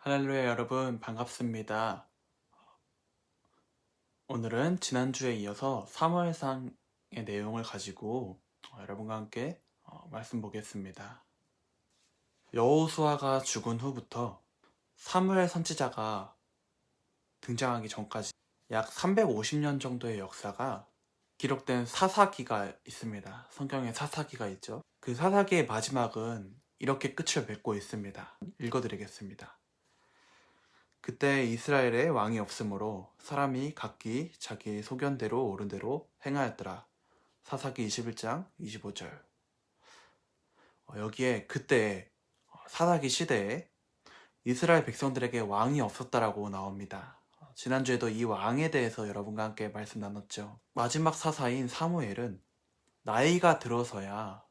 할렐루야 여러분 반갑습니다. 오늘은 지난주에 이어서 사무엘상의 내용을 가지고 여러분과 함께 말씀 보겠습니다. 여호수아가 죽은 후부터 사무엘 선지자가 등장하기 전까지 약 350년 정도의 역사가 기록된 사사기가 있습니다. 성경에 사사기가 있죠. 그 사사기의 마지막은 이렇게 끝을 맺고 있습니다. 읽어드리겠습니다. 그때 이스라엘에 왕이 없으므로 사람이 각기 자기 소견대로 옳은 대로 행하였더라. 사사기 21장 25절. 여기에 그때 사사기 시대에 이스라엘 백성들에게 왕이 없었다라고 나옵니다. 지난주에도 이 왕에 대해서 여러분과 함께 말씀 나눴죠. 마지막 사사인 사무엘은 나이가 들어서야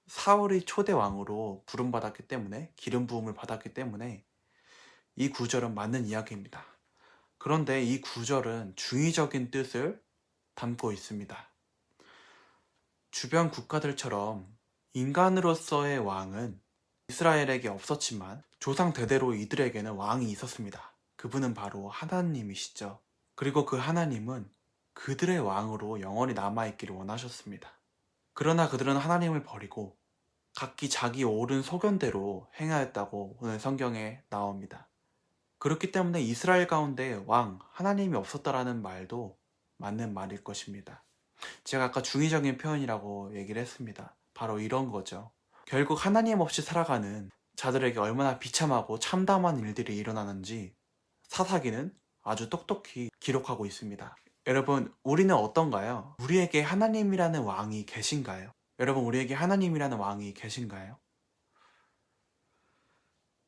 사울이 초대 왕으로 부름받았기 때문에, 기름 부음을 받았기 때문에 이 구절은 맞는 이야기입니다. 그런데 이 구절은 중의적인 뜻을 담고 있습니다. 주변 국가들처럼 인간으로서의 왕은 이스라엘에게 없었지만 조상 대대로 이들에게는 왕이 있었습니다. 그분은 바로 하나님이시죠. 그리고 그 하나님은 그들의 왕으로 영원히 남아있기를 원하셨습니다. 그러나 그들은 하나님을 버리고 각기 자기 옳은 소견대로 행하였다고 오늘 성경에 나옵니다. 그렇기 때문에 이스라엘 가운데 왕, 하나님이 없었다라는 말도 맞는 말일 것입니다. 제가 아까 중의적인 표현이라고 얘기를 했습니다. 바로 이런 거죠. 결국 하나님 없이 살아가는 자들에게 얼마나 비참하고 참담한 일들이 일어나는지 사사기는 아주 똑똑히 기록하고 있습니다. 여러분, 우리는 어떤가요? 우리에게 하나님이라는 왕이 계신가요? 여러분, 우리에게 하나님이라는 왕이 계신가요?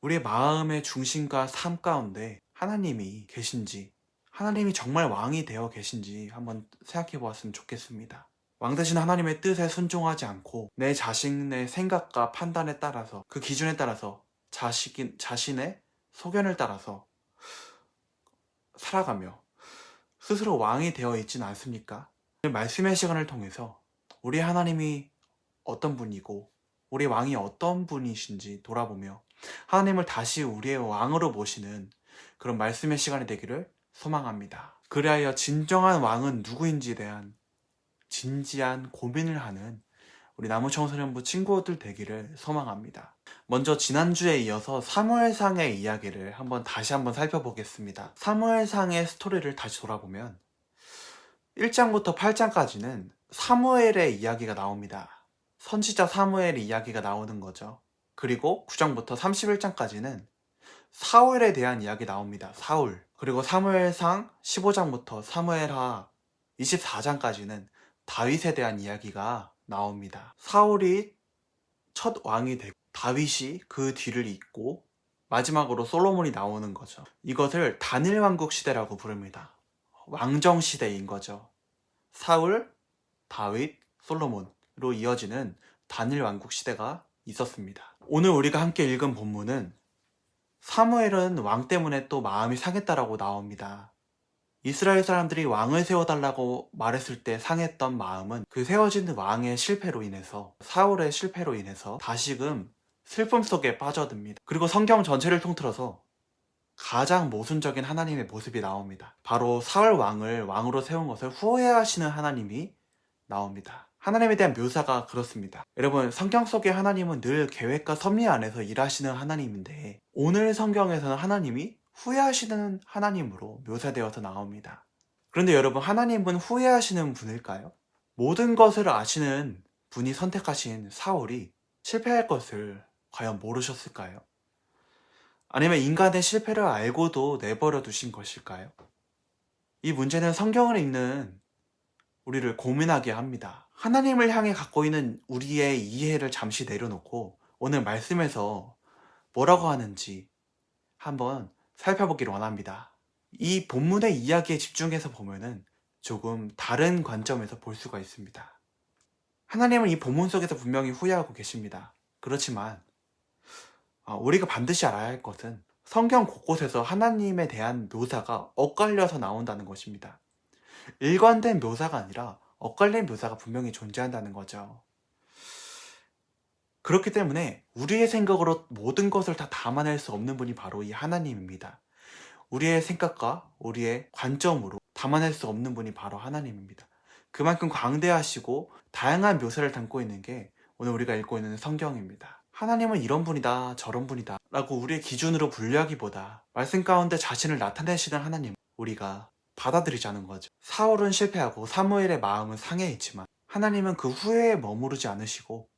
우리의 마음의 중심과 삶 가운데 하나님이 계신지, 하나님이 정말 왕이 되어 계신지 한번 생각해 보았으면 좋겠습니다. 왕 대신 하나님의 뜻에 순종하지 않고 내 자신의 생각과 판단에 따라서, 그 기준에 따라서 자신의 소견을 따라서 살아가며 스스로 왕이 되어 있지는 않습니까? 오늘 말씀의 시간을 통해서 우리 하나님이 어떤 분이고 우리 왕이 어떤 분이신지 돌아보며 하나님을 다시 우리의 왕으로 모시는 그런 말씀의 시간이 되기를 소망합니다. 그리하여 진정한 왕은 누구인지에 대한 진지한 고민을 하는 우리 나무청소년부 친구들 되기를 소망합니다. 먼저 지난주에 이어서 사무엘상의 이야기를 다시 한번 살펴보겠습니다. 사무엘상의 스토리를 다시 돌아보면 1장부터 8장까지는 사무엘의 이야기가 나옵니다. 선지자 사무엘의 이야기가 나오는 거죠. 그리고 9장부터 31장까지는 사울에 대한 이야기 나옵니다. 사울. 그리고 사무엘상 15장부터 사무엘하 24장까지는 다윗에 대한 이야기가 나옵니다. 사울이 첫 왕이 되고 다윗이 그 뒤를 잇고 마지막으로 솔로몬이 나오는 거죠. 이것을 단일 왕국 시대라고 부릅니다. 왕정 시대인 거죠. 사울, 다윗, 솔로몬으로 이어지는 단일 왕국 시대가 있었습니다. 오늘 우리가 함께 읽은 본문은 사무엘은 왕 때문에 또 마음이 상했다라고 나옵니다. 이스라엘 사람들이 왕을 세워달라고 말했을 때 상했던 마음은 그 세워진 왕의 실패로 인해서, 사울의 실패로 인해서 다시금 슬픔 속에 빠져듭니다. 그리고 성경 전체를 통틀어서 가장 모순적인 하나님의 모습이 나옵니다. 바로 사울 왕을 왕으로 세운 것을 후회하시는 하나님이 나옵니다. 하나님에 대한 묘사가 그렇습니다. 여러분, 성경 속의 하나님은 늘 계획과 섭리 안에서 일하시는 하나님인데 오늘 성경에서는 하나님이 후회하시는 하나님으로 묘사되어서 나옵니다. 그런데 여러분, 하나님은 후회하시는 분일까요? 모든 것을 아시는 분이 선택하신 사울이 실패할 것을 과연 모르셨을까요? 아니면 인간의 실패를 알고도 내버려 두신 것일까요? 이 문제는 성경을 읽는 우리를 고민하게 합니다. 하나님을 향해 갖고 있는 우리의 이해를 잠시 내려놓고 오늘 말씀에서 뭐라고 하는지 한번 살펴보기를 원합니다. 이 본문의 이야기에 집중해서 보면은 조금 다른 관점에서 볼 수가 있습니다. 하나님은 이 본문 속에서 분명히 후회하고 계십니다. 그렇지만 우리가 반드시 알아야 할 것은 성경 곳곳에서 하나님에 대한 묘사가 엇갈려서 나온다는 것입니다. 일관된 묘사가 아니라 엇갈린 묘사가 분명히 존재한다는 거죠. 그렇기 때문에 우리의 생각으로 모든 것을 다 담아낼 수 없는 분이 바로 이 하나님입니다. 우리의 생각과 우리의 관점으로 담아낼 수 없는 분이 바로 하나님입니다. 그만큼 광대하시고 다양한 묘사를 담고 있는 게 오늘 우리가 읽고 있는 성경입니다. 하나님은 이런 분이다 저런 분이다 라고 우리의 기준으로 분류하기보다 말씀 가운데 자신을 나타내시는 하나님, 우리가 받아들이자는 거죠. 사울은 실패하고 사무엘의 마음은 상해 있지만 하나님은 그 후회에 머무르지 않으시고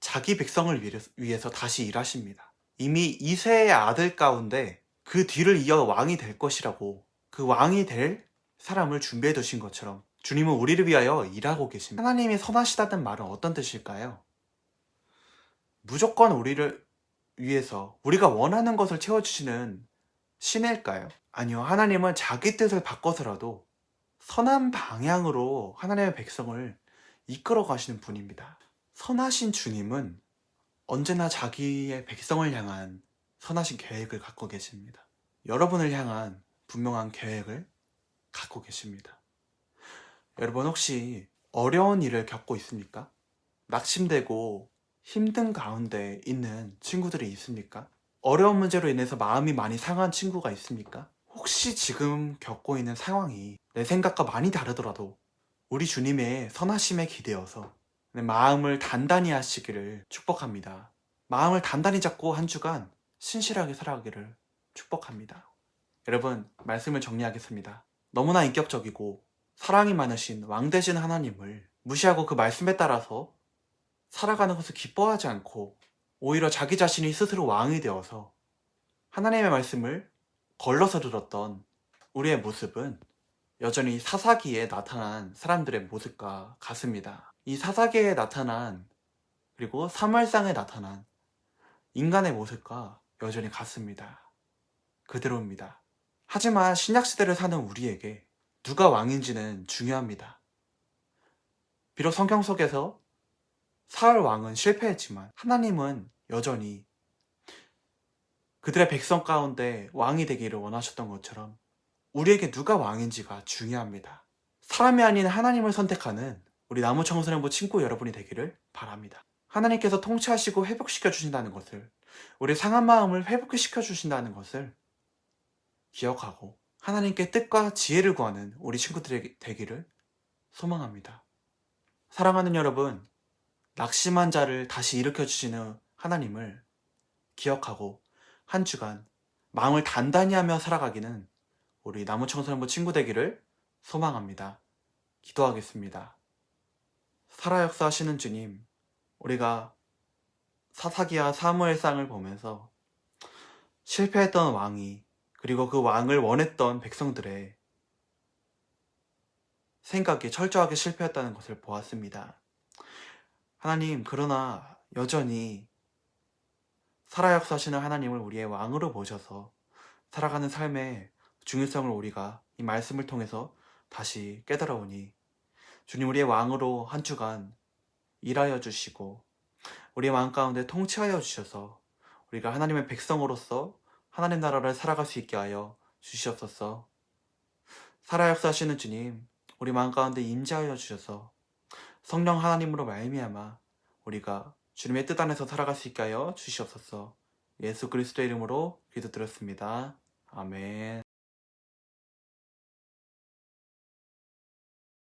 자기 백성을 위해서 다시 일하십니다. 이미 이새의 아들 가운데 그 뒤를 이어 왕이 될 것이라고, 그 왕이 될 사람을 준비해 두신 것처럼 주님은 우리를 위하여 일하고 계십니다. 하나님이 선하시다는 말은 어떤 뜻일까요? 무조건 우리를 위해서 우리가 원하는 것을 채워주시는 신일까요? 아니요, 하나님은 자기 뜻을 바꿔서라도 선한 방향으로 하나님의 백성을 이끌어 가시는 분입니다. 선하신 주님은 언제나 자기의 백성을 향한 선하신 계획을 갖고 계십니다. 여러분을 향한 분명한 계획을 갖고 계십니다. 여러분 혹시 어려운 일을 겪고 있습니까? 낙심되고 힘든 가운데 있는 친구들이 있습니까? 어려운 문제로 인해서 마음이 많이 상한 친구가 있습니까? 혹시 지금 겪고 있는 상황이 내 생각과 많이 다르더라도 우리 주님의 선하심에 기대어서 내 마음을 단단히 하시기를 축복합니다. 마음을 단단히 잡고 한 주간 신실하게 살아가기를 축복합니다. 여러분, 말씀을 정리하겠습니다. 너무나 인격적이고 사랑이 많으신 왕 되신 하나님을 무시하고 그 말씀에 따라서 살아가는 것을 기뻐하지 않고 오히려 자기 자신이 스스로 왕이 되어서 하나님의 말씀을 걸러서 들었던 우리의 모습은 여전히 사사기에 나타난 사람들의 모습과 같습니다. 이 사사기에 나타난, 그리고 사무엘상에 나타난 인간의 모습과 여전히 같습니다. 그대로입니다. 하지만 신약시대를 사는 우리에게 누가 왕인지는 중요합니다. 비록 성경 속에서 사울 왕은 실패했지만 하나님은 여전히 그들의 백성 가운데 왕이 되기를 원하셨던 것처럼 우리에게 누가 왕인지가 중요합니다. 사람이 아닌 하나님을 선택하는 우리 나무청소년부 친구 여러분이 되기를 바랍니다. 하나님께서 통치하시고 회복시켜 주신다는 것을, 우리 상한 마음을 회복시켜 주신다는 것을 기억하고 하나님께 뜻과 지혜를 구하는 우리 친구들이 되기를 소망합니다. 사랑하는 여러분, 낙심한 자를 다시 일으켜 주시는 하나님을 기억하고 한 주간 마음을 단단히 하며 살아가기는 우리 나무청소년부 친구 되기를 소망합니다. 기도하겠습니다. 살아 역사하시는 주님, 우리가 사사기와 사무엘상을 보면서 실패했던 왕이, 그리고 그 왕을 원했던 백성들의 생각이 철저하게 실패했다는 것을 보았습니다. 하나님, 그러나 여전히 살아 역사하시는 하나님을 우리의 왕으로 모셔서 살아가는 삶의 중요성을 우리가 이 말씀을 통해서 다시 깨달아오니 주님, 우리의 왕으로 한 주간 일하여 주시고 우리의 마음 가운데 통치하여 주셔서 우리가 하나님의 백성으로서 하나님 나라를 살아갈 수 있게 하여 주시옵소서. 살아 역사하시는 주님, 우리 마음 가운데 임재하여 주셔서 성령 하나님으로 말미암아 우리가 주님의 뜻 안에서 살아갈 수 있게 하여 주시옵소서. 예수 그리스도의 이름으로 기도드렸습니다. 아멘.